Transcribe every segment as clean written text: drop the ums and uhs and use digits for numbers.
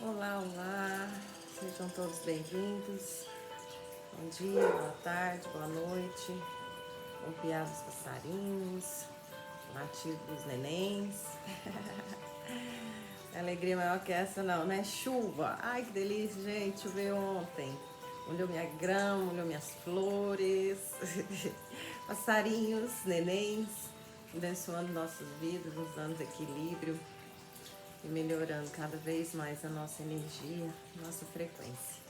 Olá, olá, sejam todos bem-vindos. Bom dia, boa tarde, boa noite. Bom piar dos passarinhos, latido dos nenéns. Alegria maior que essa não, né? Chuva, ai que delícia, gente, choveu ontem. Molhou minha grama, molhou minhas flores. Passarinhos, nenéns, abençoando nossas vidas, nos dando equilíbrio e melhorando cada vez mais a nossa energia, nossa frequência.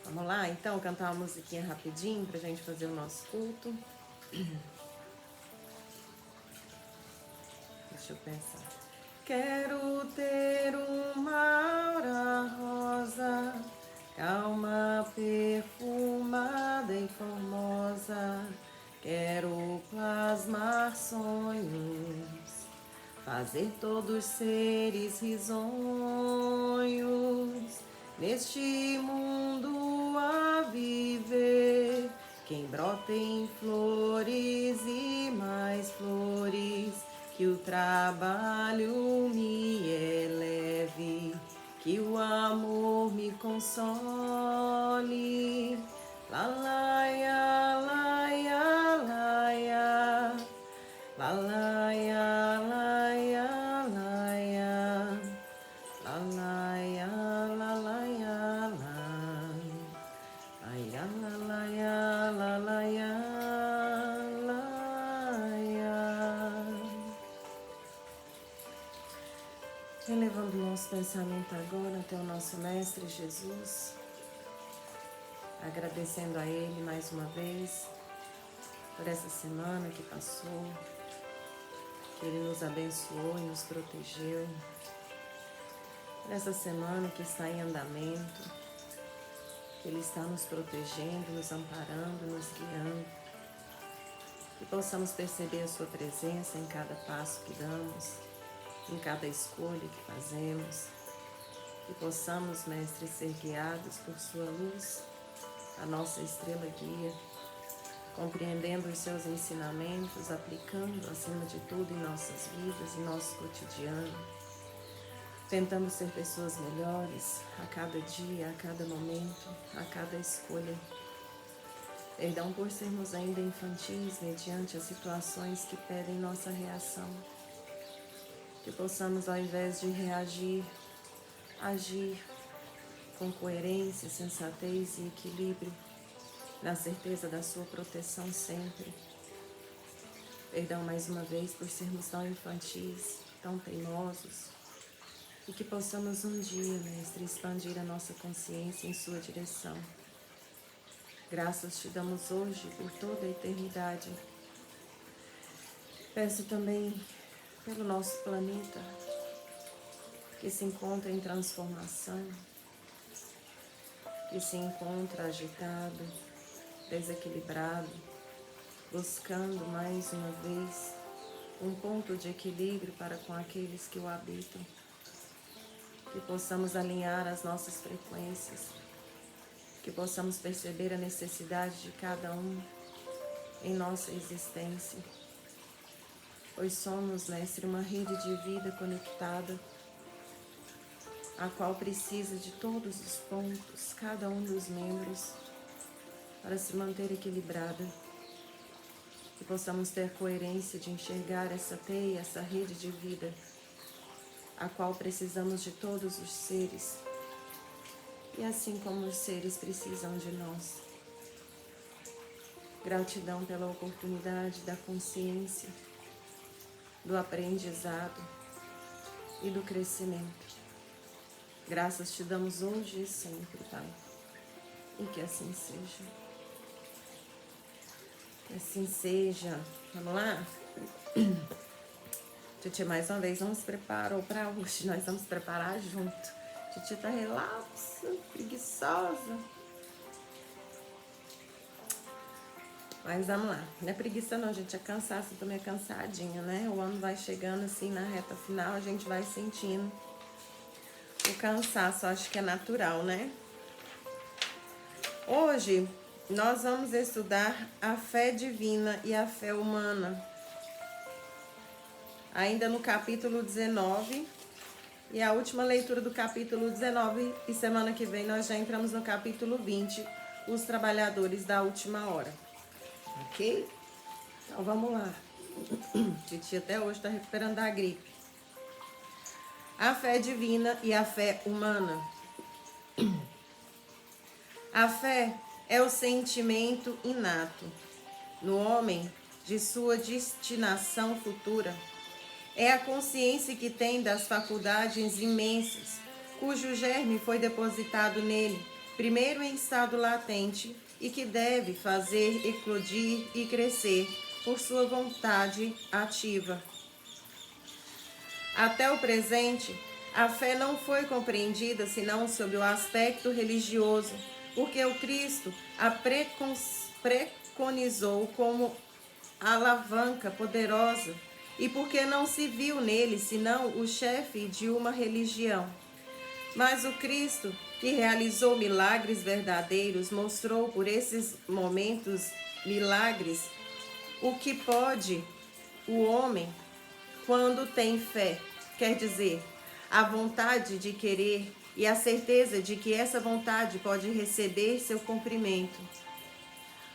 Vamos lá, então, cantar uma musiquinha rapidinho pra gente fazer o nosso culto. Deixa eu pensar. Quero ter uma aura rosa, calma, perfumada e formosa. Quero plasmar sonhos, fazer todos seres risonhos, neste mundo a viver. Quem brota em flores e mais flores, que o trabalho me eleve, que o amor me console. La la ya, la ya, la ya. La la ya, la ya, la ya. La la ya, la la ya, la. La ya, la la ya, la la ya, la ya. Elevando o nosso pensamento agora até o nosso Mestre Jesus, agradecendo a Ele mais uma vez por essa semana que passou, que Ele nos abençoou e nos protegeu. Nessa semana que está em andamento, que Ele está nos protegendo, nos amparando, nos guiando, que possamos perceber a Sua presença em cada passo que damos, em cada escolha que fazemos, que possamos, Mestre, ser guiados por Sua luz, a nossa estrela guia, compreendendo os Seus ensinamentos, aplicando acima de tudo em nossas vidas, em nosso cotidiano, tentando ser pessoas melhores a cada dia, a cada momento, a cada escolha. Perdão por sermos ainda infantis mediante as situações que pedem nossa reação. Que possamos, ao invés de reagir, agir com coerência, sensatez e equilíbrio, na certeza da Sua proteção sempre. Perdão mais uma vez por sermos tão infantis, tão teimosos, e que possamos um dia, Mestre, expandir a nossa consciência em Sua direção. Graças te damos hoje por toda a eternidade. Peço também pelo nosso planeta, que se encontra em transformação, que se encontra agitado, desequilibrado, buscando mais uma vez um ponto de equilíbrio para com aqueles que o habitam. Que possamos alinhar as nossas frequências, que possamos perceber a necessidade de cada um em nossa existência, pois somos, Mestre, uma rede de vida conectada, a qual precisa de todos os pontos, cada um dos membros, para se manter equilibrada. Que possamos ter coerência de enxergar essa teia, essa rede de vida, a qual precisamos de todos os seres, e assim como os seres precisam de nós. Gratidão pela oportunidade da consciência, do aprendizado e do crescimento. Graças te damos hoje e sempre, Pai, e que assim seja. Que assim seja. Vamos lá? Titi, mais uma vez, não se preparou para hoje, nós vamos preparar junto. Titi tá relapsa, preguiçosa. Mas vamos lá, não é preguiça não, gente, é cansaço, eu tô meio cansadinha, né? O ano vai chegando assim na reta final, a gente vai sentindo o cansaço, acho que é natural, né? Hoje nós vamos estudar a fé divina e a fé humana. Ainda no capítulo 19, E a última leitura do capítulo 19, e semana que vem nós já entramos no capítulo 20, os trabalhadores da última hora. Ok? Então vamos lá. Titi até hoje está recuperando da gripe. A fé divina e a fé humana. A fé é o sentimento inato no homem de sua destinação futura. É a consciência que tem das faculdades imensas, cujo germe foi depositado nele, primeiro em estado latente, e que deve fazer eclodir e crescer por sua vontade ativa. Até o presente, a fé não foi compreendida senão sob o aspecto religioso, porque o Cristo a preconizou como alavanca poderosa, e porque não se viu nele senão o chefe de uma religião. Mas o Cristo, que realizou milagres verdadeiros, mostrou por esses momentos milagres o que pode o homem quando tem fé, quer dizer, a vontade de querer e a certeza de que essa vontade pode receber seu cumprimento.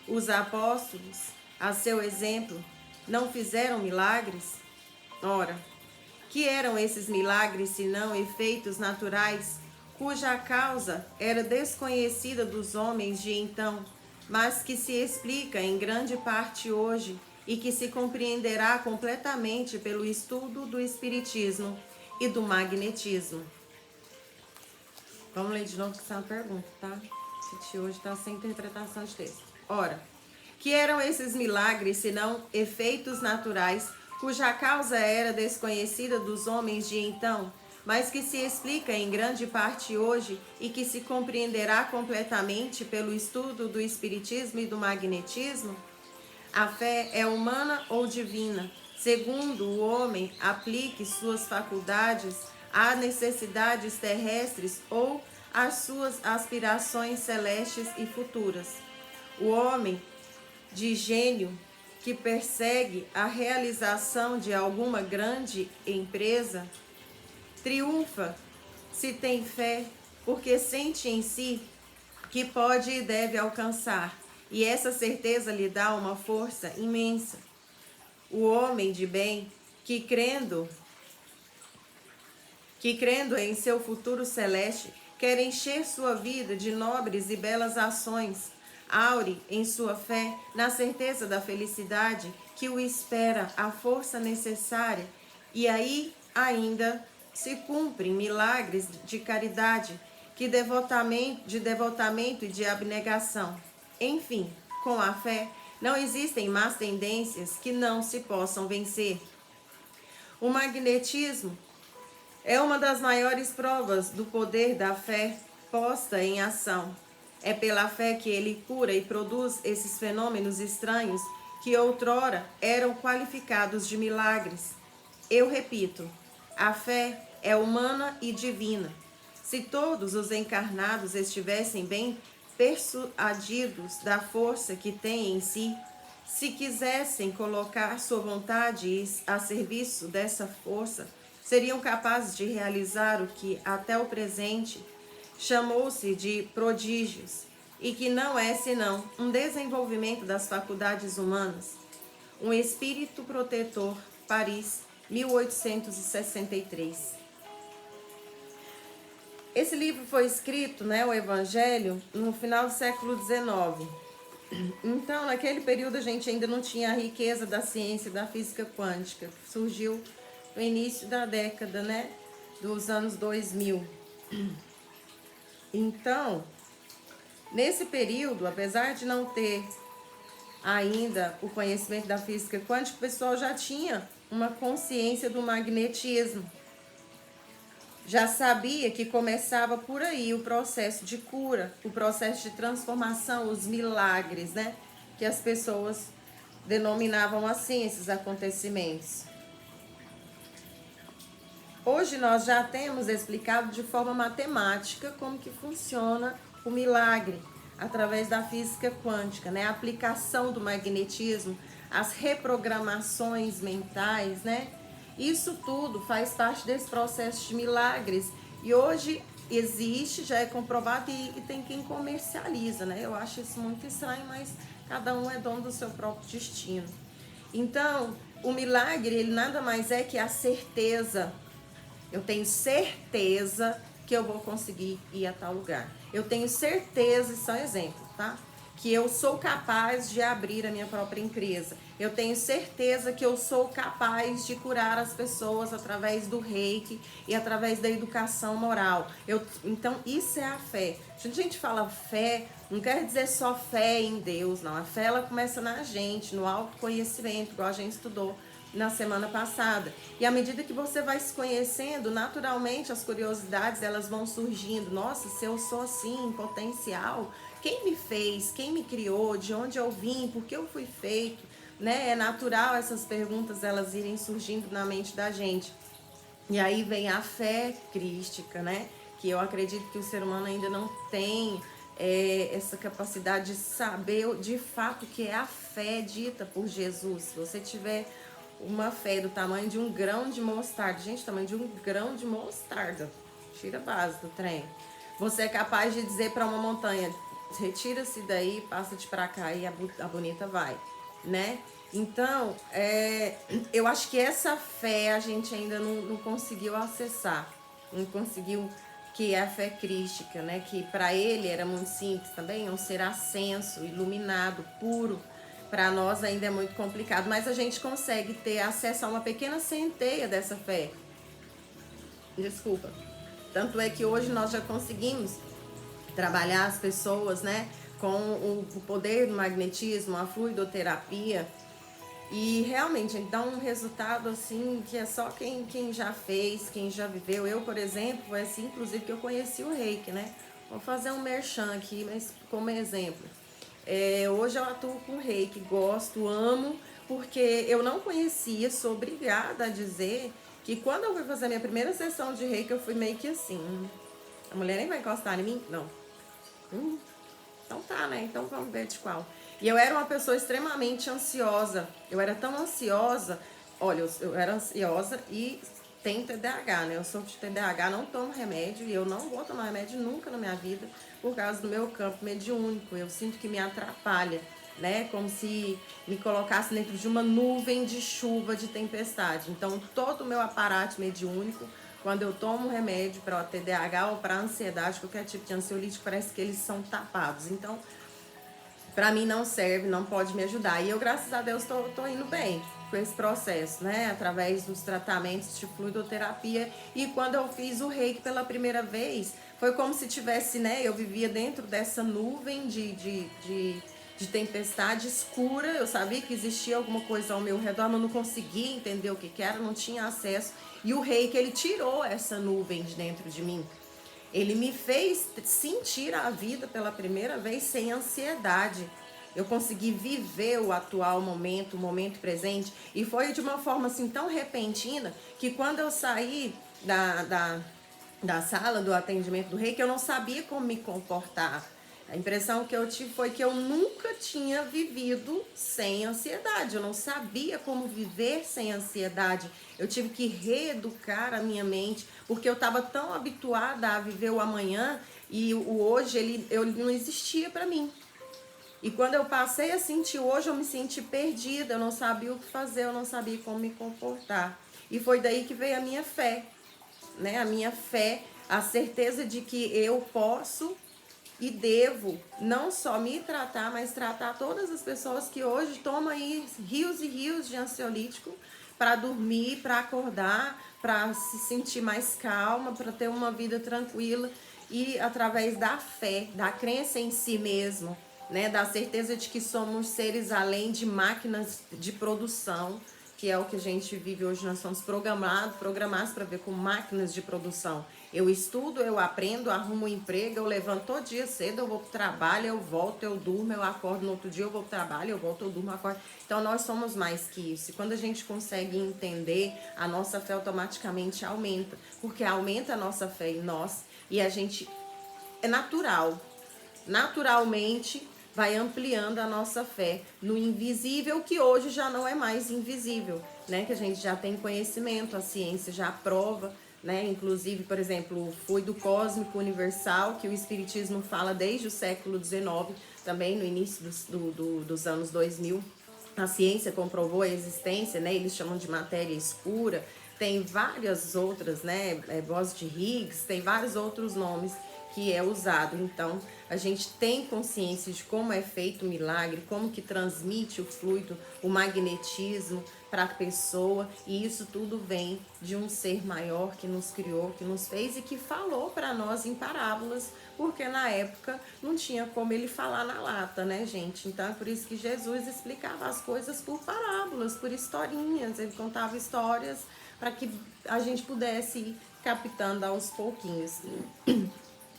Os apóstolos, a seu exemplo, não fizeram milagres? Ora, que eram esses milagres senão efeitos naturais, cuja causa era desconhecida dos homens de então, mas que se explica em grande parte hoje e que se compreenderá completamente pelo estudo do espiritismo e do magnetismo. Vamos ler de novo que essa é uma pergunta, tá? Titi hoje está sem interpretação de texto. Ora, que eram esses milagres senão efeitos naturais, cuja causa era desconhecida dos homens de então, mas que se explica em grande parte hoje e que se compreenderá completamente pelo estudo do espiritismo e do magnetismo? A fé é humana ou divina, segundo o homem aplique suas faculdades a necessidades terrestres ou às suas aspirações celestes e futuras. O homem de gênio que persegue a realização de alguma grande empresa triunfa se tem fé, porque sente em si que pode e deve alcançar, e essa certeza lhe dá uma força imensa. O homem de bem que crendo em seu futuro celeste, quer encher sua vida de nobres e belas ações, aure em sua fé, na certeza da felicidade que o espera a força necessária, e aí ainda se cumprem milagres de caridade, de devotamento e de abnegação. Enfim, com a fé, não existem más tendências que não se possam vencer. O magnetismo é uma das maiores provas do poder da fé posta em ação. É pela fé que ele cura e produz esses fenômenos estranhos que outrora eram qualificados de milagres. Eu repito, a fé é humana e divina. Se todos os encarnados estivessem bem persuadidos da força que têm em si, se quisessem colocar sua vontade a serviço dessa força, seriam capazes de realizar o que até o presente chamou-se de prodígios, e que não é senão um desenvolvimento das faculdades humanas. Um espírito protetor, Paris, 1863. Esse livro foi escrito, o Evangelho, no final do século XIX. Então, naquele período, a gente ainda não tinha a riqueza da ciência da física quântica. Surgiu no início da década, dos anos 2000. Então, nesse período, apesar de não ter ainda o conhecimento da física quântica, o pessoal já tinha uma consciência do magnetismo. Já sabia que começava por aí o processo de cura, o processo de transformação, os milagres, que as pessoas denominavam assim esses acontecimentos. Hoje nós já temos explicado de forma matemática como que funciona o milagre, através da física quântica, a aplicação do magnetismo, as reprogramações mentais, Isso tudo faz parte desse processo de milagres. E hoje existe, já é comprovado e tem quem comercializa, né? Eu acho isso muito estranho, mas cada um é dono do seu próprio destino. Então, o milagre, ele nada mais é que a certeza. Eu tenho certeza que eu vou conseguir ir a tal lugar. Eu tenho certeza, isso é um exemplo, tá? Que eu sou capaz de abrir a minha própria empresa. Eu tenho certeza que eu sou capaz de curar as pessoas através do reiki e através da educação moral. Então, isso é a fé. Quando a gente fala fé, não quer dizer só fé em Deus, não. A fé, ela começa na gente, no autoconhecimento, igual a gente estudou na semana passada. E à medida que você vai se conhecendo, naturalmente as curiosidades elas vão surgindo. Nossa, se eu sou assim, potencial, quem me fez, quem me criou, de onde eu vim, por que eu fui feito, né? É natural essas perguntas elas irem surgindo na mente da gente. E aí vem a fé crística, né? Que eu acredito que o ser humano ainda não tem essa capacidade de saber de fato o que é a fé dita por Jesus. Se você tiver uma fé do tamanho de um grão de mostarda, gente, tamanho de um grão de mostarda, tira a base do trem. Você é capaz de dizer para uma montanha, retira-se daí, passa-te para cá e a bonita vai, né? Então, eu acho que essa fé a gente ainda não conseguiu acessar, não conseguiu, que é a fé crística, né? Que para ele era muito simples também, é um ser ascenso, iluminado, puro. Para nós ainda é muito complicado, mas a gente consegue ter acesso a uma pequena centelha dessa fé. Desculpa. Tanto é que hoje nós já conseguimos trabalhar as pessoas, né, com o poder do magnetismo, a fluidoterapia, e realmente dá um resultado assim que é só quem já fez, quem já viveu. Eu, por exemplo, foi assim, inclusive, que eu conheci o reiki, né? Vou fazer um merchan aqui, mas como exemplo. Hoje eu atuo com reiki, gosto, amo, porque eu não conhecia, sou obrigada a dizer que quando eu fui fazer a minha primeira sessão de reiki, eu fui meio que assim, a mulher nem vai encostar em mim? Não. Então tá, né? Então vamos ver de qual. E eu era uma pessoa extremamente ansiosa. Eu era tão ansiosa, olha, eu era ansiosa e tenho TDAH, né? Eu sou de TDAH, não tomo remédio e eu não vou tomar remédio nunca na minha vida por causa do meu campo mediúnico. Eu sinto que me atrapalha, né? Como se me colocasse dentro de uma nuvem de chuva, de tempestade. Então, todo o meu aparato mediúnico, quando eu tomo remédio para TDAH ou para ansiedade, qualquer tipo de ansiolítico, parece que eles são tapados. Então, para mim não serve, não pode me ajudar. E eu, graças a Deus, tô indo bem com esse processo, né? Através dos tratamentos de fluidoterapia. E quando eu fiz o reiki pela primeira vez, foi como se tivesse, né? Eu vivia dentro dessa nuvem de tempestade escura. Eu sabia que existia alguma coisa ao meu redor, mas não conseguia entender o que era, não tinha acesso. E o reiki, ele tirou essa nuvem de dentro de mim. Ele me fez sentir a vida pela primeira vez sem ansiedade. Eu consegui viver o atual momento, o momento presente. E foi de uma forma assim tão repentina que quando eu saí da sala do atendimento do reiki, eu não sabia como me comportar. A impressão que eu tive foi que eu nunca tinha vivido sem ansiedade. Eu não sabia como viver sem ansiedade. Eu tive que reeducar a minha mente, porque eu estava tão habituada a viver o amanhã e o hoje ele não existia para mim. E quando eu passei a sentir hoje, eu me senti perdida. Eu não sabia o que fazer, eu não sabia como me comportar. E foi daí que veio a minha fé, né? A minha fé, a certeza de que eu posso e devo não só me tratar, mas tratar todas as pessoas que hoje tomam aí rios e rios de ansiolítico para dormir, para acordar, para se sentir mais calma, para ter uma vida tranquila e através da fé, da crença em si mesmo, né, da certeza de que somos seres além de máquinas de produção, que é o que a gente vive hoje. Nós somos programados para ver com máquinas de produção. Eu estudo, eu aprendo, arrumo um emprego, eu levanto todo dia cedo, eu vou para o trabalho, eu volto, eu durmo, eu acordo no outro dia, eu vou para o trabalho, eu volto, eu durmo, eu acordo. Então nós somos mais que isso. E quando a gente consegue entender, a nossa fé automaticamente aumenta, porque aumenta a nossa fé em nós e a gente é natural. Naturalmente vai ampliando a nossa fé no invisível, que hoje já não é mais invisível, né? Que a gente já tem conhecimento, a ciência já prova, né? Inclusive, por exemplo, o fluido cósmico universal, que o Espiritismo fala desde o século XIX, também no início dos anos 2000. A ciência comprovou a existência, né? Eles chamam de matéria escura. Tem várias outras, né? Bose de Higgs, tem vários outros nomes que é usado. Então, a gente tem consciência de como é feito o milagre, como que transmite o fluido, o magnetismo para a pessoa, e isso tudo vem de um ser maior que nos criou, que nos fez e que falou para nós em parábolas, porque na época não tinha como ele falar na lata, né, gente? Então é por isso que Jesus explicava as coisas por parábolas, por historinhas, ele contava histórias para que a gente pudesse ir captando aos pouquinhos.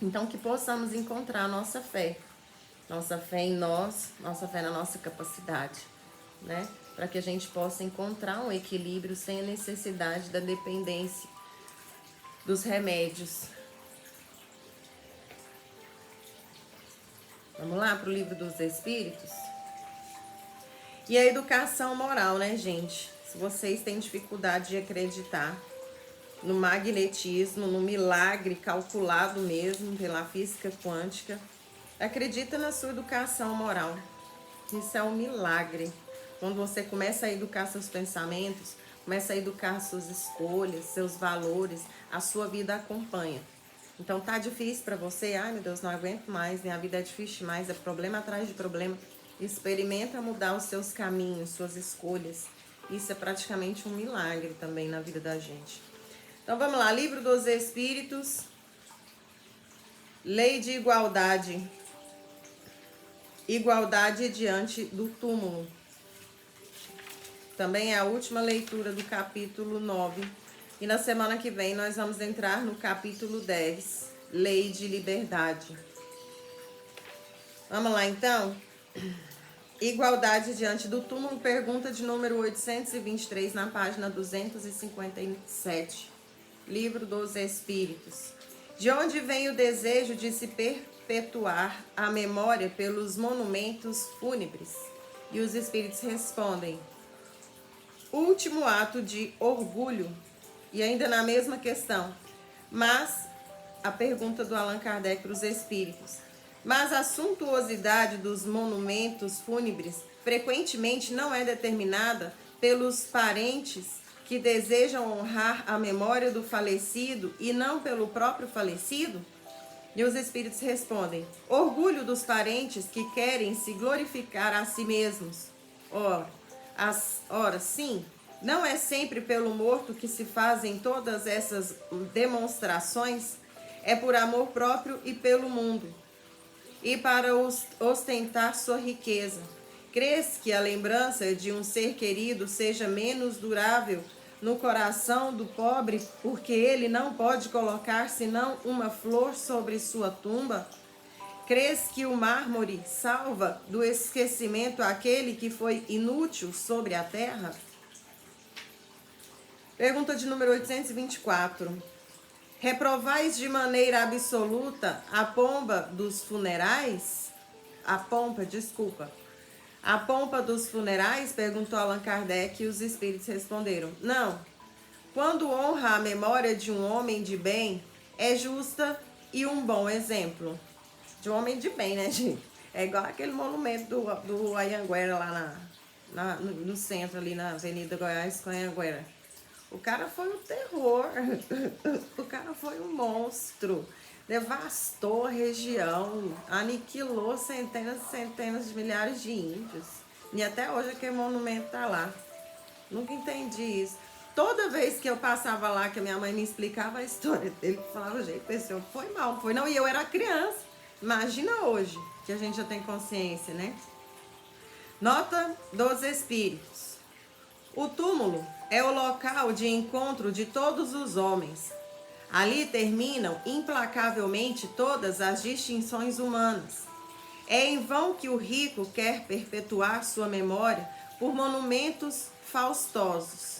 Então, que possamos encontrar a nossa fé em nós, nossa fé na nossa capacidade, né? Para que a gente possa encontrar um equilíbrio sem a necessidade da dependência dos remédios. Vamos lá para o Livro dos Espíritos? E a educação moral, né, gente? Se vocês têm dificuldade de acreditar no magnetismo, no milagre calculado mesmo pela física quântica, acredita na sua educação moral. Isso é um milagre. Quando você começa a educar seus pensamentos, começa a educar suas escolhas, seus valores, a sua vida acompanha. Então tá difícil para você, ai meu Deus, não aguento mais, minha vida é difícil demais, é problema atrás de problema. Experimenta mudar os seus caminhos, suas escolhas. Isso é praticamente um milagre também na vida da gente. Então vamos lá, Livro dos Espíritos, Lei de Igualdade. Igualdade diante do túmulo. Também é a última leitura do capítulo 9. E na semana que vem nós vamos entrar no capítulo 10, Lei de Liberdade. Vamos lá então? Igualdade diante do túmulo, pergunta de número 823, na página 257. Livro dos Espíritos. De onde vem o desejo de se perpetuar a memória pelos monumentos fúnebres? E os espíritos respondem: último ato de orgulho. E ainda na mesma questão, mas a pergunta do Allan Kardec para os espíritos: mas a suntuosidade dos monumentos fúnebres frequentemente não é determinada pelos parentes que desejam honrar a memória do falecido e não pelo próprio falecido? E os espíritos respondem: orgulho dos parentes que querem se glorificar a si mesmos. Ora, sim, não é sempre pelo morto que se fazem todas essas demonstrações, é por amor próprio e pelo mundo, e para ostentar sua riqueza. Crês que a lembrança de um ser querido seja menos durável no coração do pobre, porque ele não pode colocar senão uma flor sobre sua tumba? Crês que o mármore salva do esquecimento aquele que foi inútil sobre a terra? Pergunta de número 824. Reprovais de maneira absoluta a pompa dos funerais? A pompa dos funerais? Perguntou Allan Kardec, e os espíritos responderam: não. Quando honra a memória de um homem de bem, é justa e um bom exemplo. De um homem de bem, né, gente? É igual aquele monumento do Anhanguera lá no centro, ali na Avenida Goiás com Anhanguera. O cara foi um terror. O cara foi um monstro. Devastou a região, aniquilou centenas e centenas de milhares de índios. E até hoje aquele monumento tá lá. Nunca entendi isso. Toda vez que eu passava lá, que a minha mãe me explicava a história dele, eu falava: gente, pessoal, foi mal, não foi não. E eu era criança. Imagina hoje, que a gente já tem consciência, né? Nota dos espíritos. O túmulo é o local de encontro de todos os homens. Ali terminam implacavelmente todas as distinções humanas. É em vão que o rico quer perpetuar sua memória por monumentos faustosos.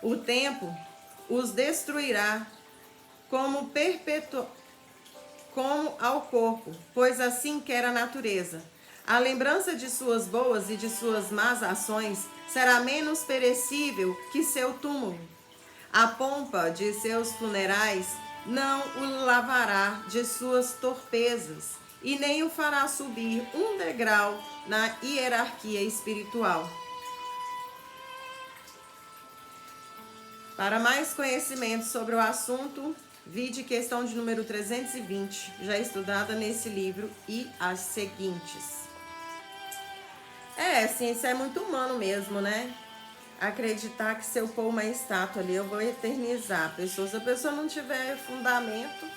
O tempo os destruirá como como ao corpo, pois assim quer a natureza. A lembrança de suas boas e de suas más ações será menos perecível que seu túmulo. A pompa de seus funerais não o lavará de suas torpezas e nem o fará subir um degrau na hierarquia espiritual. Para mais conhecimento sobre o assunto, vide questão de número 320, já estudada nesse livro, e as seguintes. Sim, isso é muito humano mesmo, né? Acreditar que se eu pôr uma estátua ali, eu vou eternizar a pessoa. Se a pessoa não tiver fundamento,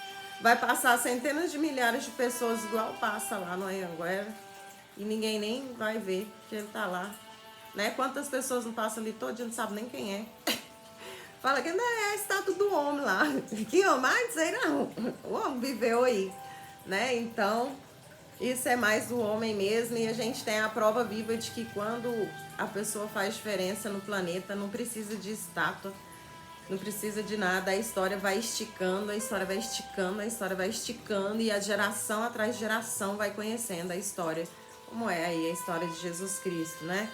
vai passar centenas de milhares de pessoas igual passa lá no Anhanguera e ninguém nem vai ver que ele tá lá. Né? Quantas pessoas não passam ali todo dia, não sabe nem quem é. Fala que não é a estátua do homem lá. Que homem? Ah, não sei não. O homem viveu aí. Né? Então, isso é mais do homem mesmo. E a gente tem a prova viva de que quando a pessoa faz diferença no planeta, não precisa de estátua, não precisa de nada. A história vai esticando, a história vai esticando, a história vai esticando. E a geração atrás de geração vai conhecendo a história. Como é aí a história de Jesus Cristo, né?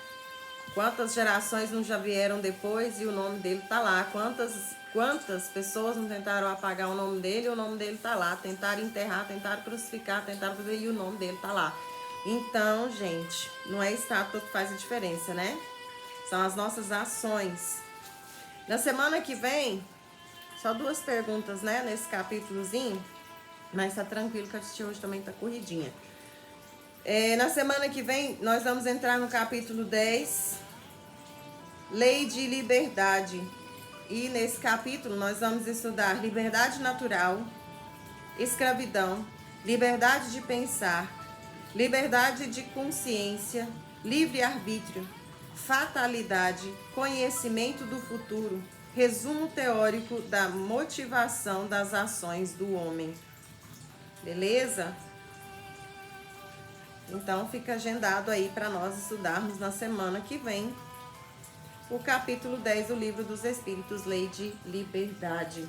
Quantas gerações não já vieram depois e o nome dele tá lá? Quantas pessoas não tentaram apagar o nome dele e o nome dele tá lá? Tentaram enterrar, tentaram crucificar, tentaram fazer e o nome dele tá lá. Então, gente, não é a estátua que faz a diferença, né? São as nossas ações. Na semana que vem, só 2 perguntas, né? Nesse capítulozinho. Mas tá tranquilo que a de hoje também tá corridinha. Na semana que vem, nós vamos entrar no capítulo 10, Lei de Liberdade. E nesse capítulo nós vamos estudar liberdade natural, escravidão, liberdade de pensar, liberdade de consciência, livre-arbítrio, fatalidade, conhecimento do futuro, resumo teórico da motivação das ações do homem. Beleza? Então fica agendado aí para nós estudarmos na semana que vem o capítulo 10 do Livro dos Espíritos, Lei de Liberdade.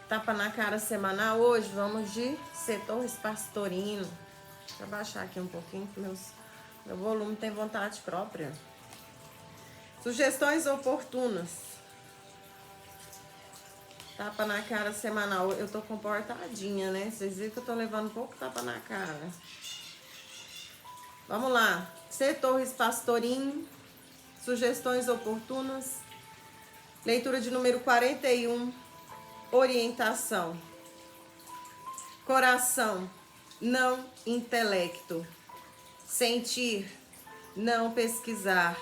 Tapa na cara semanal hoje, vamos de setor pastorino. Deixa eu baixar aqui um pouquinho, que meu volume tem vontade própria. Sugestões oportunas. Tapa na cara semanal. Eu tô comportadinha, né? Vocês viram que eu tô levando pouco tapa na cara. Vamos lá. Setor pastorinho. Sugestões oportunas. Leitura de número 41. Orientação. Coração, não intelecto. Sentir, não pesquisar.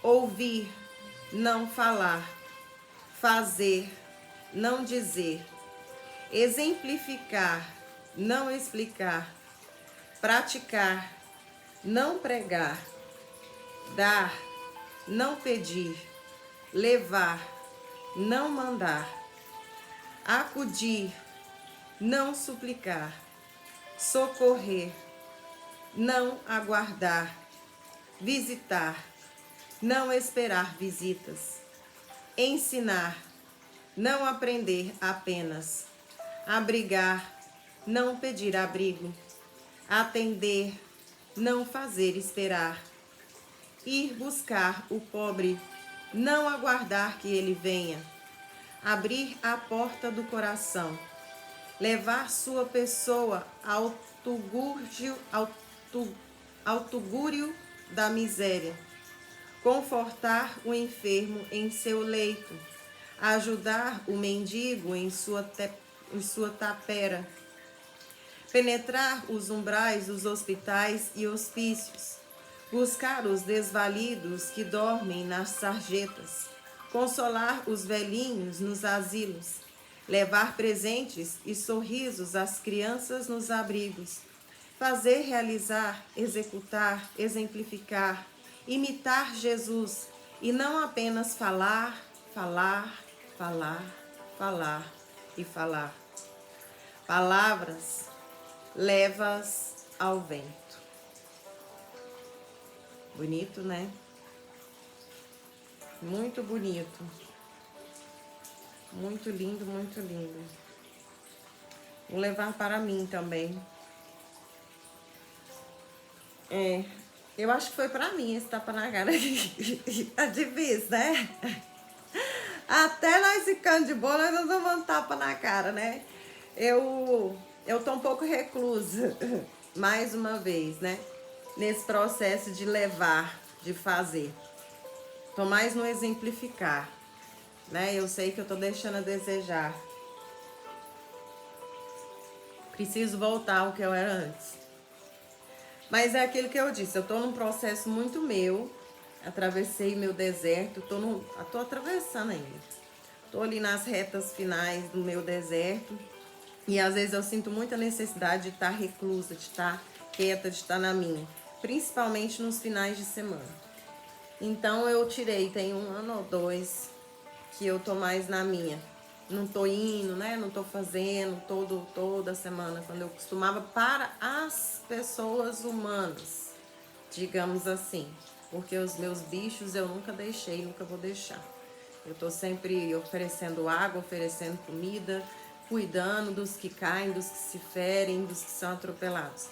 Ouvir, não falar. Fazer, não dizer. Exemplificar, não explicar. Praticar, não pregar. Dar, não pedir. Levar, não mandar. Acudir, não suplicar. Socorrer, não aguardar. Visitar, não esperar visitas. Ensinar, não aprender apenas. Abrigar, não pedir abrigo. Atender, não fazer esperar. Ir buscar o pobre, não aguardar que ele venha. Abrir a porta do coração. Levar sua pessoa ao tugúrio da miséria. Confortar o enfermo em seu leito. Ajudar o mendigo em sua tapera. Penetrar os umbrais dos hospitais e hospícios. Buscar os desvalidos que dormem nas sarjetas. Consolar os velhinhos nos asilos. Levar presentes e sorrisos às crianças nos abrigos. Fazer, realizar, executar, exemplificar. Imitar Jesus e não apenas falar, falar, falar, falar e falar. Palavras levas ao vento. Bonito, né? Muito bonito. Muito lindo, muito lindo. Vou levar para mim também. Eu acho que foi para mim esse tapa na cara. Tá difícil, né? Até nós ficando de boa, nós não damos um tapa na cara, né? Eu tô um pouco reclusa, mais uma vez, né? Nesse processo de levar, de fazer. Tô mais no exemplificar, né? Eu sei que eu tô deixando a desejar. Preciso voltar ao que eu era antes. Mas é aquilo que eu disse, eu tô num processo muito meu. Atravessei meu deserto, tô atravessando ainda. Tô ali nas retas finais do meu deserto. E às vezes eu sinto muita necessidade de estar reclusa, de estar quieta, de estar na minha. Principalmente nos finais de semana. Então eu tirei, tem 1 ano ou 2 que eu tô mais na minha. Não tô indo, né? Não tô fazendo toda semana, quando eu costumava, para as pessoas humanas, digamos assim. Porque os meus bichos eu nunca deixei, nunca vou deixar. Eu tô sempre oferecendo água, oferecendo comida, cuidando dos que caem, dos que se ferem, dos que são atropelados.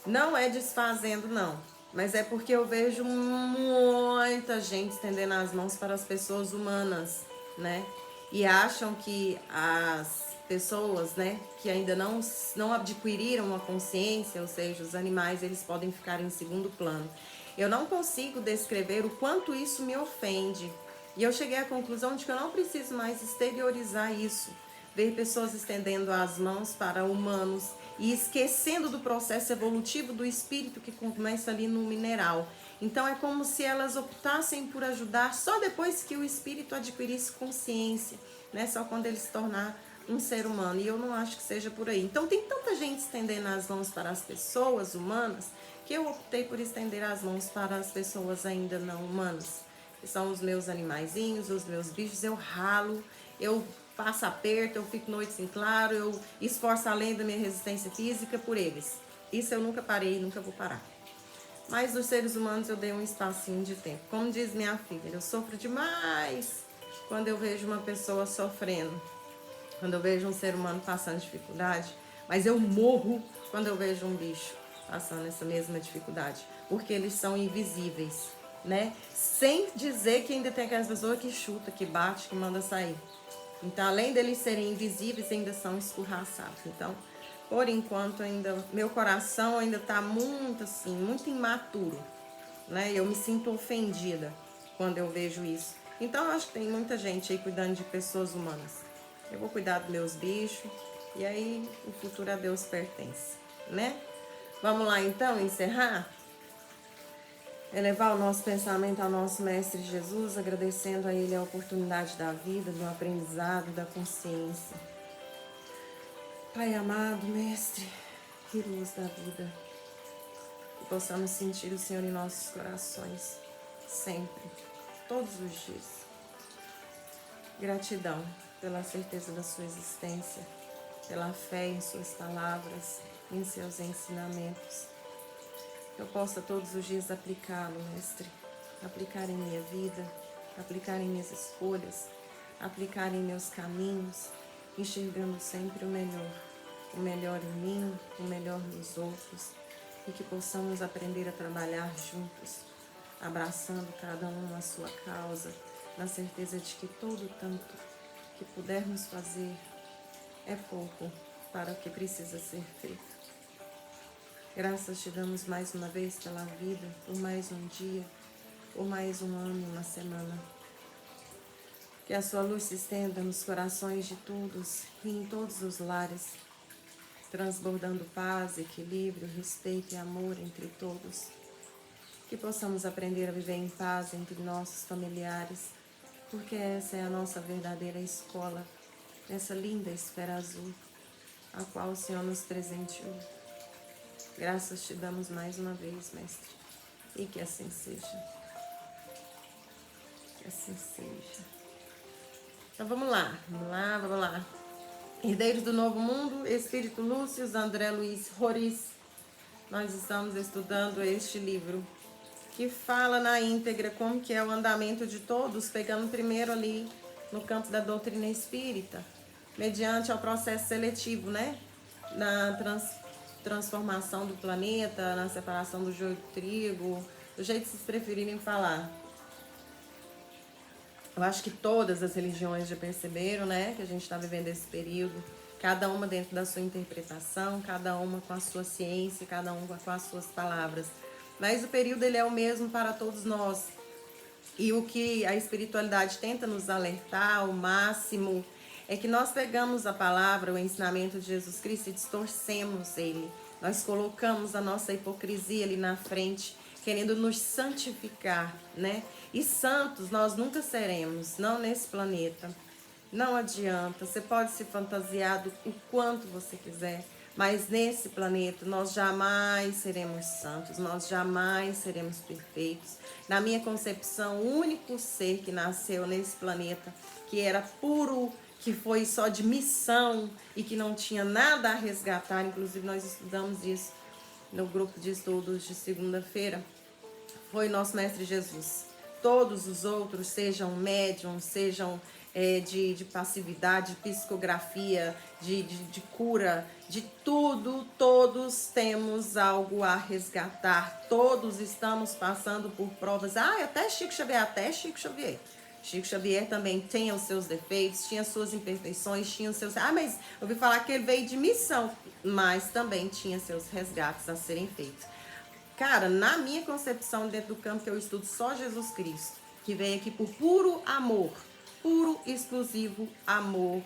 Não é desfazendo, não. Mas é porque eu vejo muita gente estendendo as mãos para as pessoas humanas, né? E acham que as pessoas, né, que ainda não adquiriram uma consciência, ou seja, os animais, eles podem ficar em segundo plano. Eu não consigo descrever o quanto isso me ofende. E eu cheguei à conclusão de que eu não preciso mais exteriorizar isso. Ver pessoas estendendo as mãos para humanos e esquecendo do processo evolutivo do espírito que começa ali no mineral. Então é como se elas optassem por ajudar só depois que o espírito adquirisse consciência, né? Só quando ele se tornar um ser humano. E eu não acho que seja por aí. Então tem tanta gente estendendo as mãos para as pessoas humanas que eu optei por estender as mãos para as pessoas ainda não humanas. Que são os meus animaizinhos, os meus bichos. Eu ralo, eu passo aperto, eu fico noites em claro, eu esforço além da minha resistência física por eles. Isso eu nunca parei e nunca vou parar. Mas dos seres humanos eu dei um espacinho de tempo. Como diz minha filha, eu sofro demais quando eu vejo uma pessoa sofrendo, quando eu vejo um ser humano passando dificuldade, mas eu morro quando eu vejo um bicho passando essa mesma dificuldade, porque eles são invisíveis, né? Sem dizer que ainda tem aquelas pessoas que chuta, que bate, que manda sair. Então, além deles serem invisíveis, ainda são escorraçados. Então, por enquanto, ainda meu coração ainda está muito assim, muito imaturo, né? Eu me sinto ofendida quando eu vejo isso. Então, eu acho que tem muita gente aí cuidando de pessoas humanas. Eu vou cuidar dos meus bichos e aí o futuro a Deus pertence, né? Vamos lá então encerrar? Elevar o nosso pensamento ao nosso Mestre Jesus, agradecendo a Ele a oportunidade da vida, do aprendizado, da consciência. Pai amado, Mestre, que luz da vida, que possamos sentir o Senhor em nossos corações, sempre, todos os dias. Gratidão pela certeza da sua existência, pela fé em suas palavras, em seus ensinamentos. Eu possa todos os dias aplicá-lo, Mestre, aplicar em minha vida, aplicar em minhas escolhas, aplicar em meus caminhos, enxergando sempre o melhor em mim, o melhor nos outros, e que possamos aprender a trabalhar juntos, abraçando cada um a sua causa, na certeza de que todo tanto que pudermos fazer é pouco para o que precisa ser feito. Graças te damos mais uma vez pela vida, por mais um dia, por mais um ano e uma semana. Que a sua luz se estenda nos corações de todos e em todos os lares, transbordando paz, equilíbrio, respeito e amor entre todos. Que possamos aprender a viver em paz entre nossos familiares, porque essa é a nossa verdadeira escola, essa linda esfera azul, a qual o Senhor nos presenteou. Graças te damos mais uma vez, Mestre, e que assim seja. Que assim seja. Então vamos lá. Herdeiros do Novo Mundo, Espírito Lúcio, André Luiz Roriz. Nós estamos estudando este livro, que fala na íntegra como que é o andamento de todos, pegando primeiro ali no campo da doutrina espírita, mediante ao processo seletivo, né? Na transformação do planeta, na separação do joio do trigo, do jeito que vocês preferirem falar. Eu acho que todas as religiões já perceberam, né, que a gente está vivendo esse período, cada uma dentro da sua interpretação, cada uma com a sua ciência, cada uma com as suas palavras. Mas o período ele é o mesmo para todos nós. E o que a espiritualidade tenta nos alertar ao máximo é que nós pegamos a palavra, o ensinamento de Jesus Cristo e distorcemos ele. Nós colocamos a nossa hipocrisia ali na frente, querendo nos santificar, né? E santos nós nunca seremos, não nesse planeta. Não adianta, você pode se fantasiar o quanto você quiser, mas nesse planeta nós jamais seremos santos, nós jamais seremos perfeitos. Na minha concepção, o único ser que nasceu nesse planeta, que era puro, que foi só de missão e que não tinha nada a resgatar, inclusive nós estudamos isso no grupo de estudos de segunda-feira, foi nosso Mestre Jesus. Todos os outros, sejam médiums, sejam de passividade, de psicografia, de cura, de tudo, todos temos algo a resgatar. Todos estamos passando por provas. Até Chico Xavier. Chico Xavier também tinha os seus defeitos, tinha suas imperfeições, tinha os seus... mas eu ouvi falar que ele veio de missão, mas também tinha seus resgates a serem feitos. Cara, na minha concepção, dentro do campo que eu estudo, só Jesus Cristo, que veio aqui por puro amor, puro, exclusivo amor,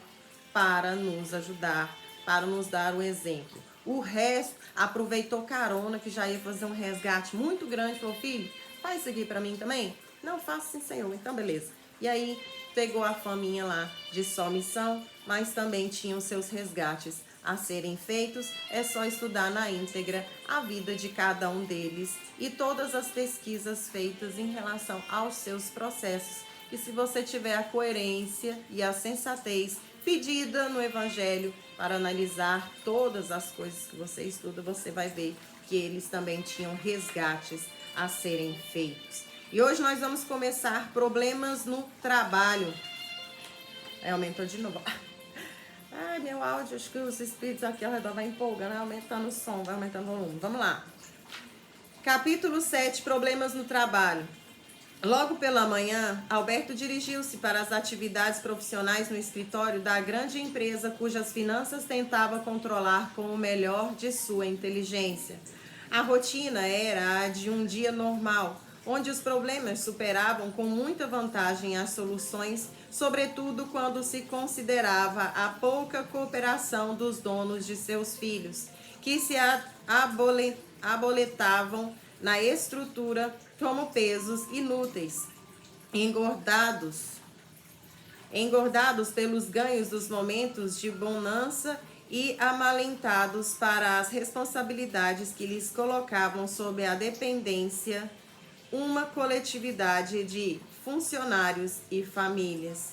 para nos ajudar, para nos dar o exemplo. O resto aproveitou carona, que já ia fazer um resgate muito grande, falou, filho, faz isso aqui para mim também? Não, faço sim, Senhor, então beleza. E aí, pegou a faminha lá de só missão, mas também tinha os seus resgates a serem feitos. É só estudar na íntegra a vida de cada um deles e todas as pesquisas feitas em relação aos seus processos. E se você tiver a coerência e a sensatez pedida no Evangelho para analisar todas as coisas que você estuda, você vai ver que eles também tinham resgates a serem feitos. E hoje nós vamos começar problemas no trabalho. Aumentou de novo. Ai, meu áudio, acho que os espíritos aqui ao redor vai empolgando, vai aumentando o som, vai aumentando o volume. Vamos lá. Capítulo 7, problemas no trabalho. Logo pela manhã, Alberto dirigiu-se para as atividades profissionais no escritório da grande empresa cujas finanças tentava controlar com o melhor de sua inteligência. A rotina era a de um dia normal, onde os problemas superavam com muita vantagem as soluções, sobretudo quando se considerava a pouca cooperação dos donos de seus filhos, que se aboletavam na estrutura como pesos inúteis, engordados pelos ganhos dos momentos de bonança e amalentados para as responsabilidades que lhes colocavam sob a dependência uma coletividade de funcionários e famílias.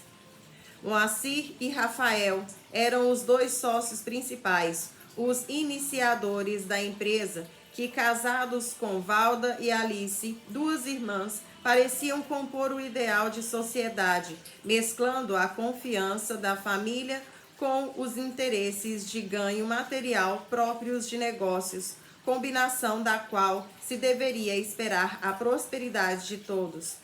Moacir e Rafael eram os dois sócios principais, os iniciadores da empresa, que, casados com Valda e Alice, duas irmãs, pareciam compor o ideal de sociedade, mesclando a confiança da família com os interesses de ganho material próprios de negócios, combinação da qual se deveria esperar a prosperidade de todos.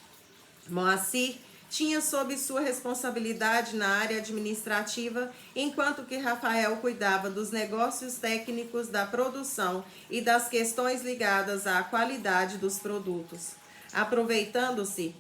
Moacir tinha sob sua responsabilidade na área administrativa, enquanto que Rafael cuidava dos negócios técnicos da produção e das questões ligadas à qualidade dos produtos. Aproveitando-se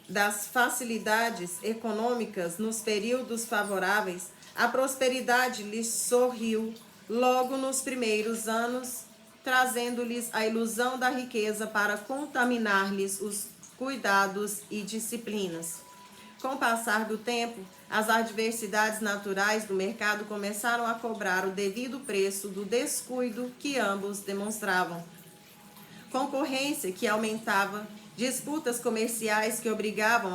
das facilidades econômicas nos períodos favoráveis, a prosperidade lhes sorriu logo nos primeiros anos, trazendo-lhes a ilusão da riqueza para contaminar-lhes os cuidados e disciplinas. Com o passar do tempo, as adversidades naturais do mercado começaram a cobrar o devido preço do descuido que ambos demonstravam. Concorrência que aumentava, disputas comerciais que obrigavam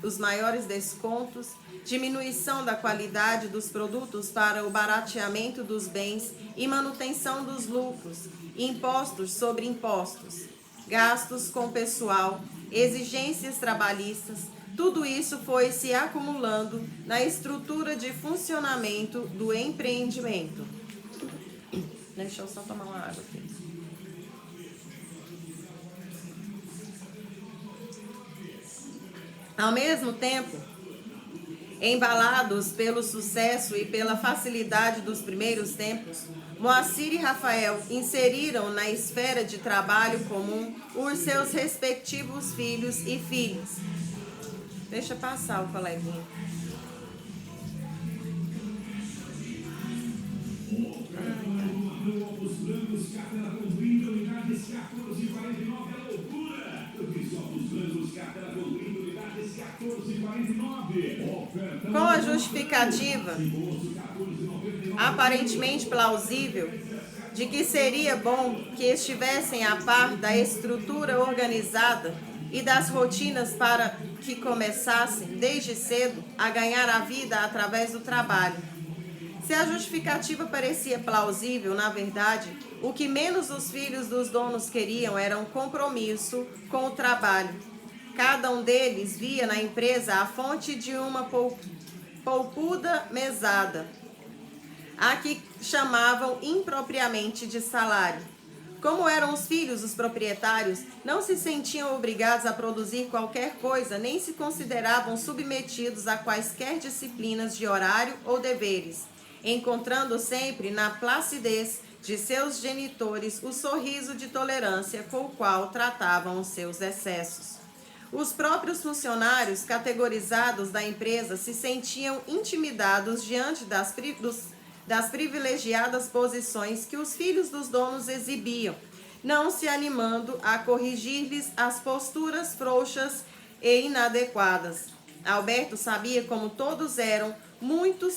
os maiores descontos, diminuição da qualidade dos produtos para o barateamento dos bens e manutenção dos lucros, impostos sobre impostos, gastos com pessoal, exigências trabalhistas, Tudo isso foi se acumulando na estrutura de funcionamento do empreendimento. Deixa eu só tomar uma água aqui. Ao mesmo tempo, embalados pelo sucesso e pela facilidade dos primeiros tempos, Moacir e Rafael inseriram na esfera de trabalho comum os seus respectivos filhos e filhas. Deixa passar o coleguinha. Com a justificativa aparentemente plausível de que seria bom que estivessem a par da estrutura organizada e das rotinas para que começassem desde cedo a ganhar a vida através do trabalho. Se a justificativa parecia plausível, na verdade, o que menos os filhos dos donos queriam era um compromisso com o trabalho. Cada um deles via na empresa a fonte de uma poupuda mesada, a que chamavam impropriamente de salário. Como eram os filhos os proprietários, não se sentiam obrigados a produzir qualquer coisa, nem se consideravam submetidos a quaisquer disciplinas de horário ou deveres, encontrando sempre na placidez de seus genitores o sorriso de tolerância com o qual tratavam os seus excessos. Os próprios funcionários categorizados da empresa se sentiam intimidados diante das privilegiadas posições que os filhos dos donos exibiam, não se animando a corrigir-lhes as posturas frouxas e inadequadas. Alberto sabia como todos eram muito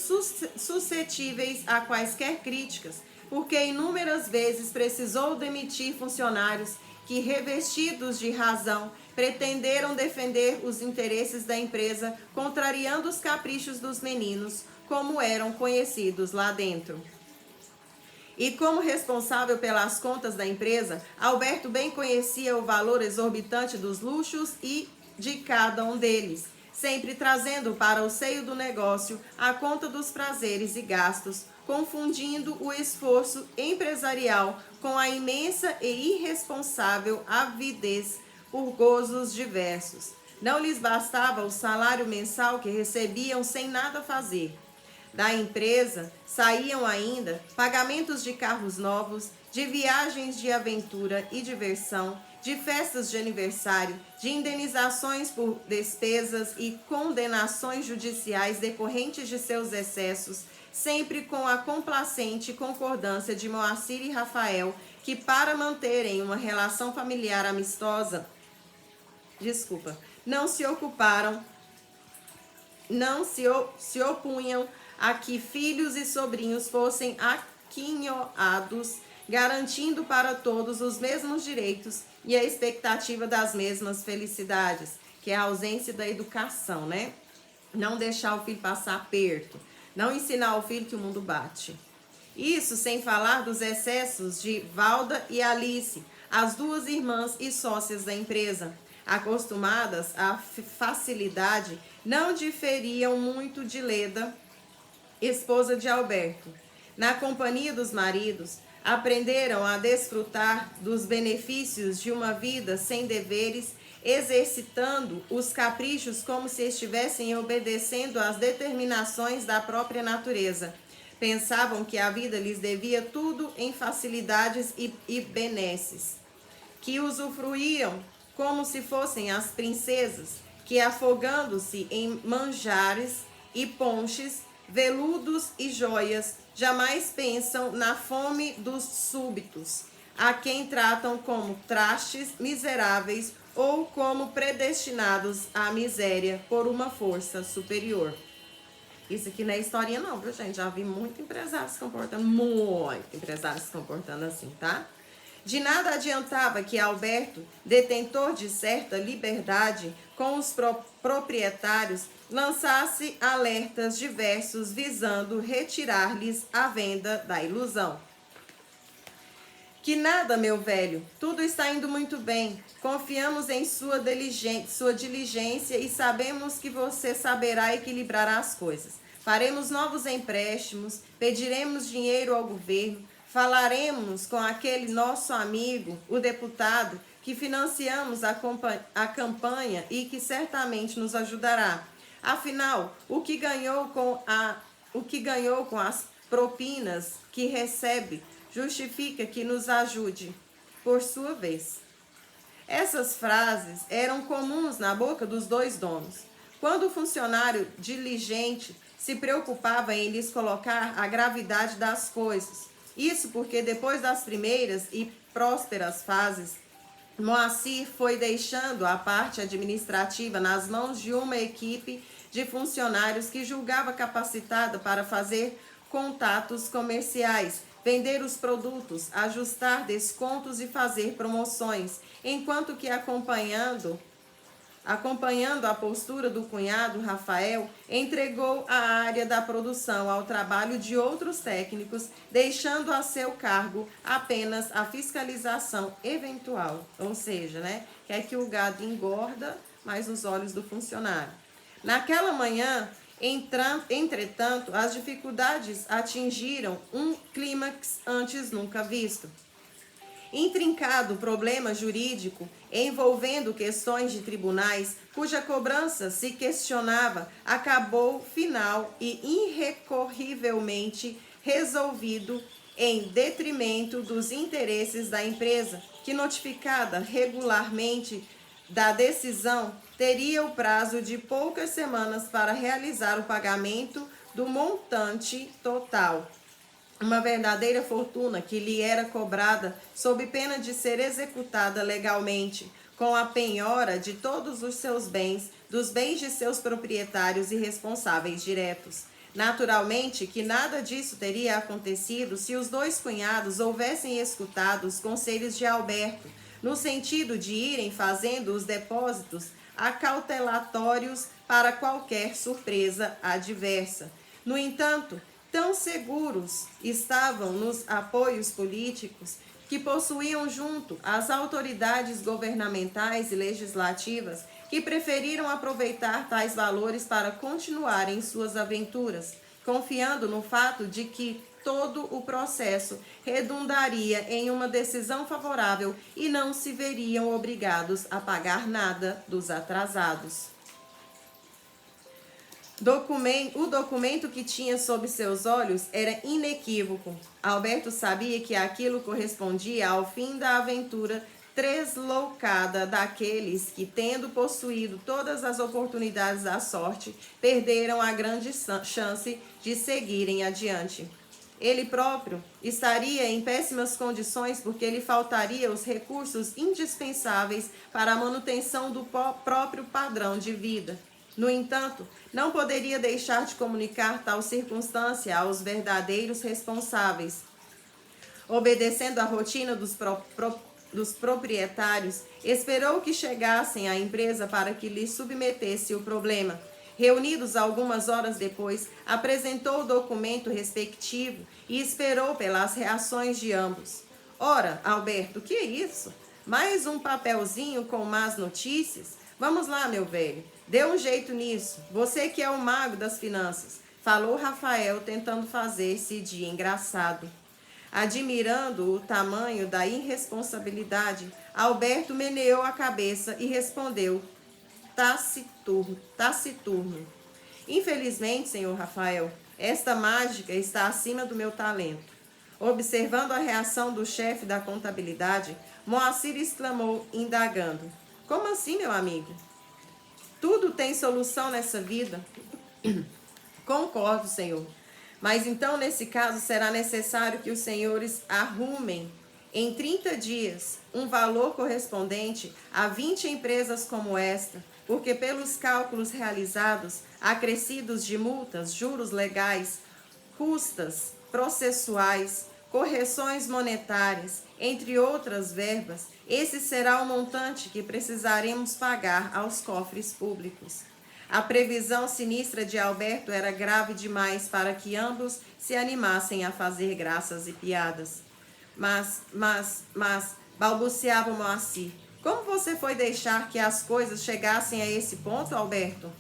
suscetíveis a quaisquer críticas, porque inúmeras vezes precisou demitir funcionários que, revestidos de razão, pretenderam defender os interesses da empresa, contrariando os caprichos dos meninos, como eram conhecidos lá dentro. E como responsável pelas contas da empresa, Alberto bem conhecia o valor exorbitante dos luxos e de cada um deles, sempre trazendo para o seio do negócio a conta dos prazeres e gastos, confundindo o esforço empresarial com a imensa e irresponsável avidez por gozos diversos. Não lhes bastava o salário mensal que recebiam sem nada fazer. Da empresa saíam ainda pagamentos de carros novos, de viagens de aventura e diversão, de festas de aniversário, de indenizações por despesas e condenações judiciais decorrentes de seus excessos, sempre com a complacente concordância de Moacir e Rafael, que para manterem uma relação familiar amistosa, não se opunham a que filhos e sobrinhos fossem aquinhoados, garantindo para todos os mesmos direitos e a expectativa das mesmas felicidades, que é a ausência da educação, né? Não deixar o filho passar aperto, não ensinar ao filho que o mundo bate. Isso sem falar dos excessos de Valda e Alice, as duas irmãs e sócias da empresa. Acostumadas à facilidade, não diferiam muito de Leda, esposa de Alberto. Na companhia dos maridos, aprenderam a desfrutar dos benefícios de uma vida sem deveres, exercitando os caprichos como se estivessem obedecendo às determinações da própria natureza. Pensavam que a vida lhes devia tudo em facilidades e benesses, que usufruíam como se fossem as princesas, que afogando-se em manjares e ponches, veludos e joias, jamais pensam na fome dos súbitos, a quem tratam como trastes miseráveis ou como predestinados à miséria por uma força superior. Isso aqui não é historinha não, viu, gente? Já vi muito empresário se comportando assim, tá? De nada adiantava que Alberto, detentor de certa liberdade com os proprietários, lançasse alertas diversos visando retirar-lhes a venda da ilusão. Que nada, meu velho, tudo está indo muito bem. Confiamos em sua diligência e sabemos que você saberá equilibrar as coisas. Faremos novos empréstimos, pediremos dinheiro ao governo, falaremos com aquele nosso amigo, o deputado, que financiamos a campanha e que certamente nos ajudará. Afinal, o que ganhou com as propinas que recebe justifica que nos ajude, por sua vez. Essas frases eram comuns na boca dos dois donos. Quando o funcionário diligente se preocupava em lhes colocar a gravidade das coisas. Isso porque depois das primeiras e prósperas fases, Moacir foi deixando a parte administrativa nas mãos de uma equipe de funcionários que julgava capacitada para fazer contatos comerciais, vender os produtos, ajustar descontos e fazer promoções, enquanto que acompanhando a postura do cunhado Rafael, entregou a área da produção ao trabalho de outros técnicos, deixando a seu cargo apenas a fiscalização eventual. Ou seja, quer que o gado engorda, mas os olhos do funcionário. Naquela manhã, entretanto, as dificuldades atingiram um clímax antes nunca visto. Intrincado problema jurídico envolvendo questões de tribunais, cuja cobrança se questionava, acabou final e irrecorrivelmente resolvido em detrimento dos interesses da empresa, que, notificada regularmente da decisão, teria o prazo de poucas semanas para realizar o pagamento do montante total. Uma verdadeira fortuna que lhe era cobrada sob pena de ser executada legalmente, com a penhora de todos os seus bens, dos bens de seus proprietários e responsáveis diretos. Naturalmente que nada disso teria acontecido se os dois cunhados houvessem escutado os conselhos de Alberto, no sentido de irem fazendo os depósitos acautelatórios para qualquer surpresa adversa. No entanto, tão seguros estavam nos apoios políticos que possuíam junto às autoridades governamentais e legislativas, que preferiram aproveitar tais valores para continuarem suas aventuras, confiando no fato de que todo o processo redundaria em uma decisão favorável e não se veriam obrigados a pagar nada dos atrasados. O documento que tinha sob seus olhos era inequívoco. Alberto sabia que aquilo correspondia ao fim da aventura tresloucada daqueles que, tendo possuído todas as oportunidades da sorte, perderam a grande chance de seguirem adiante. Ele próprio estaria em péssimas condições porque lhe faltaria os recursos indispensáveis para a manutenção do próprio padrão de vida. No entanto, não poderia deixar de comunicar tal circunstância aos verdadeiros responsáveis. Obedecendo à rotina dos proprietários, esperou que chegassem à empresa para que lhe submetesse o problema. Reunidos algumas horas depois, apresentou o documento respectivo e esperou pelas reações de ambos. Ora, Alberto, que é isso? Mais um papelzinho com más notícias? Vamos lá, meu velho. Dê um jeito nisso. Você que é o mago das finanças, falou Rafael, tentando fazer-se de engraçado. Admirando o tamanho da irresponsabilidade, Alberto meneou a cabeça e respondeu taciturno. Infelizmente, senhor Rafael, esta mágica está acima do meu talento. Observando a reação do chefe da contabilidade, Moacir exclamou, indagando: como assim, meu amigo? Tudo tem solução nessa vida? Concordo, senhor. Mas então, nesse caso, será necessário que os senhores arrumem em 30 dias um valor correspondente a 20 empresas como esta, porque pelos cálculos realizados, acrescidos de multas, juros legais, custas processuais, correções monetárias, entre outras verbas, esse será o montante que precisaremos pagar aos cofres públicos. A previsão sinistra de Alberto era grave demais para que ambos se animassem a fazer graças e piadas. balbuciava o Moacir. Como você foi deixar que as coisas chegassem a esse ponto, Alberto?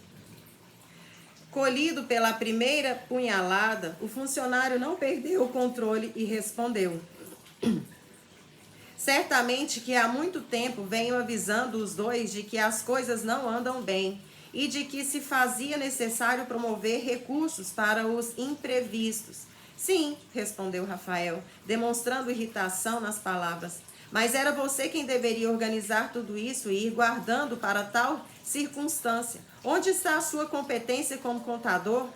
Colhido pela primeira punhalada, o funcionário não perdeu o controle e respondeu: certamente que há muito tempo venho avisando os dois de que as coisas não andam bem e de que se fazia necessário promover recursos para os imprevistos. Sim, respondeu Rafael, demonstrando irritação nas palavras. Mas era você quem deveria organizar tudo isso e ir guardando para tal circunstância. Onde está a sua competência como contador?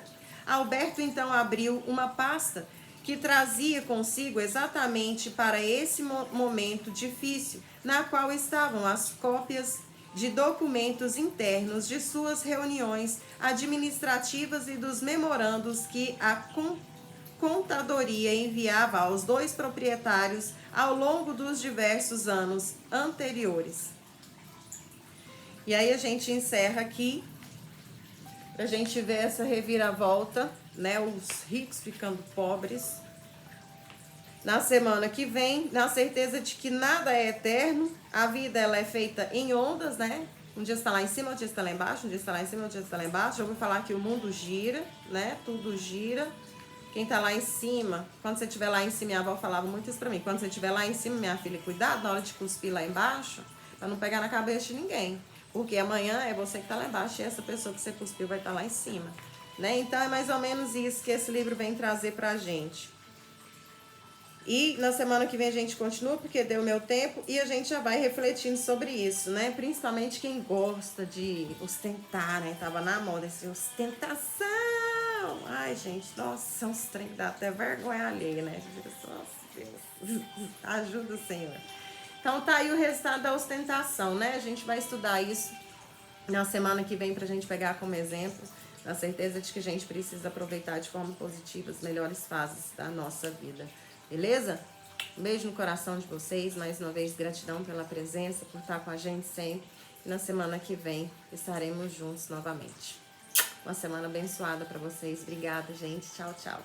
Alberto então abriu uma pasta que trazia consigo exatamente para esse momento difícil, na qual estavam as cópias de documentos internos de suas reuniões administrativas e dos memorandos que a contadoria enviava aos dois proprietários ao longo dos diversos anos anteriores. E aí a gente encerra aqui, pra gente ver essa reviravolta, né? Os ricos ficando pobres. Na semana que vem, na certeza de que nada é eterno, a vida ela é feita em ondas, né? Um dia está lá em cima, outro dia está lá embaixo, um dia está lá em cima, outro dia está lá embaixo. Já ouvi falar que o mundo gira, né? Tudo gira. Quem tá lá em cima, quando você estiver lá em cima, minha avó falava muito isso pra mim. Quando você estiver lá em cima, minha filha, cuidado na hora de cuspir lá embaixo, pra não pegar na cabeça de ninguém. Porque amanhã é você que tá lá embaixo e essa pessoa que você cuspiu vai estar lá em cima. Né? Então é mais ou menos isso que esse livro vem trazer pra gente. E na semana que vem a gente continua, porque deu meu tempo, e a gente já vai refletindo sobre isso, né? Principalmente quem gosta de ostentar, né? Tava na moda esse ostentação. Ai, gente, nossa, é uns trem que dá até vergonha alheia, né? Nossa, Deus, ajuda, Senhor. Então tá aí o resultado da ostentação, né? A gente vai estudar isso na semana que vem pra gente pegar como exemplo, na certeza de que a gente precisa aproveitar de forma positiva as melhores fases da nossa vida. Beleza? Um beijo no coração de vocês. Mais uma vez, gratidão pela presença, por estar com a gente sempre. E na semana que vem estaremos juntos novamente. Uma semana abençoada para vocês. Obrigada, gente. Tchau, tchau.